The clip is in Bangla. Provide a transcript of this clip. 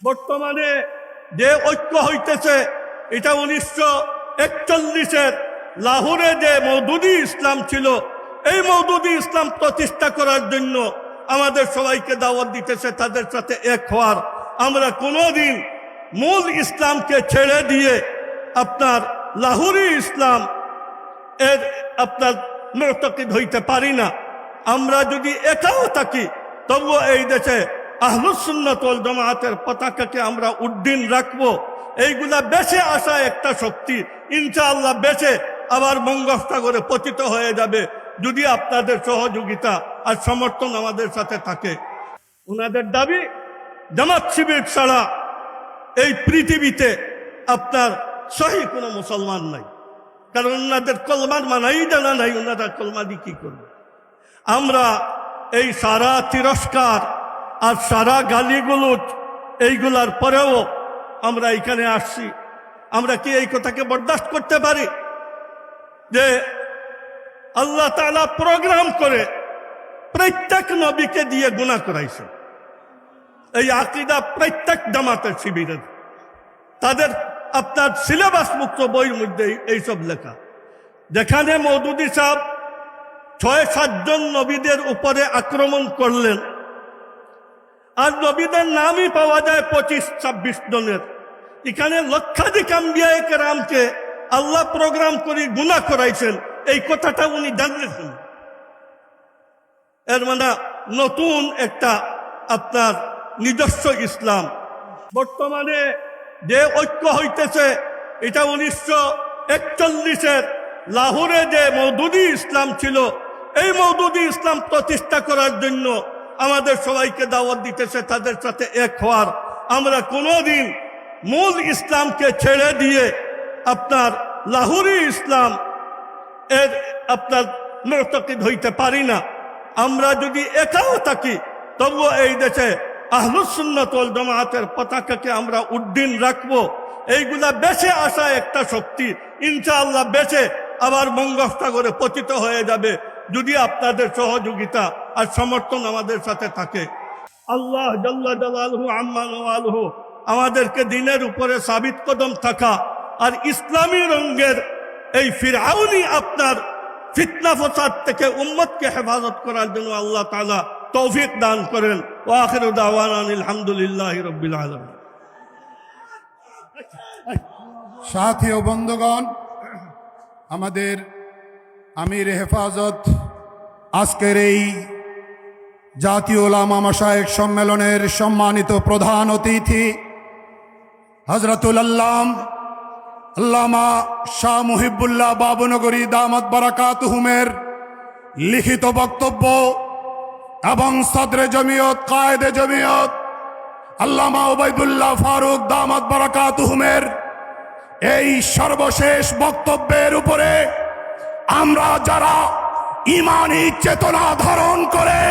বর্তমানে যে ঐক্য হইতেছে এটা 1941 লাহোরে যে মওদুদি ইসলাম ছিল, এই মওদুদি ইসলাম প্রতিষ্ঠা করার জন্য আমাদের সবাইকে দাওয়াত দিতেছে তাদের সাথে এক হওয়ার। আমরা কোনোদিন মূল ইসলামকে ছেড়ে দিয়ে আপনার লাহোরি ইসলাম এর আপনার মুতাকিদ হইতে পারি না। আমরা যদি একাও থাকি তবুও এই দেশে আহলুস সুন্নাত ওয়াল জামাআতের পতাকাকে আমরা উড্ডীন রাখবো। এইগুলা বেঁচে আসা একটা শক্তি ইনশাআল্লাহ বেঁচে আবার বঙ্গোপসাগরে পতিত হয়ে যাবে যদি আপনাদের সহযোগিতা আর সমর্থন আমাদের সাথে থাকে। ওনাদের দাবি জামাত শিবির ছাড়া এই পৃথিবীতে আপনার সহি কোনো মুসলমান নাই, কারণ ওনাদের কলমার মানাই জানা নাই, ওনারা কলমা দিয়ে কি করবে। আমরা এই সারা তিরস্কার আর সারা গালিগুলোজ এইগুলার পরেও আমরা এখানে আসছি। আমরা কি এই কথাকে বরদাস্ত করতে পারি যে আল্লাহ তাআলা প্রোগ্রাম করে প্রত্যেক নবীকে দিয়ে গুনাহ করাইছে? এই আকীদা প্রত্যেক জামাতের শিবিরের, তাদের আপনার সিলেবাস মুক্ত বইয়ের মধ্যে এইসব লেখা, যেখানে মওদুদি সাহেব ৬-৭ জন নবীদের উপরে আক্রমণ করলেন আর নবীদের নামই পাওয়া যায় ২৫-২৬ জনের। এখানে লক্ষাধিক আম্বিয়ায়ে কেরামকে আল্লাহ প্রোগ্রাম করে গুনাহ করাইছেন, এই কথাটা উনি জানলেন। এর মানে নতুন একটা আপনার নিজস্ব ইসলাম। বর্তমানে যে ঐক্য হইতেছে এটা 1941 লাহোরে যে মওদুদি ইসলাম ছিল, এই মওদুদি ইসলাম প্রতিষ্ঠা করার জন্য আমাদের সবাইকে দাওয়াত দিতেছে তাদের সাথে এক হওয়ার। আমরা কোনোদিন মূল ইসলামকে ছেড়ে দিয়ে আপনার লাহোরি ইসলাম এর আপনার মুতাকিদ হইতে পারি না। আমরা যদি একাও থাকি তবুও এই দেশে আহলুস সুন্নাত ওয়াল জামাআতের পতাকাকে আমরা উড্ডীন রাখবো। এইগুলা বেঁচে আসা একটা শক্তি ইনশাআল্লাহ বেঁচে আবার বঙ্গোপসাগরে পতিত হয়ে যাবে যদি আপনাদের সহযোগিতা আর সমর্থন আমাদের সাথে থাকে। আল্লাহ জাল্লা জালালুহু আম্মা নওয়ালুহু আমাদেরকে দিনের উপরে সাবিত কদম থাকা আর ইসলামী রঙের এই ফিরআউনি আপনার ফিতনা ফসাদ থেকে উম্মতকে হেফাজত করার জন্য আল্লাহ তাআলা তৌফিক দান করেন। ওয়া আখিরু দাওয়ানা আলহামদুলিল্লাহি রাব্বিল আলামিন। সাথী ও বন্ধুগণ, আমাদের আমির হেফাজত আজকের এই জাতীয় উলামা মাশায়েখ সম্মেলনের সম্মানিত প্রধান অতিথি হযরতুল আল্লামা শাহ মুহিবুল্লাহ বাবুনগরী দামাত বারাকাতুহুমের লিখিত বক্তব্য এবং সদরে জমিয়ত কায়েদে জমিয়ত আল্লামা ওবায়দুল্লাহ ফারুক দামাত বারাকাতুহুমের এই সর্বশেষ বক্তব্যের উপরে আমরা যারা ঈমানী চেতনা ধারণ করে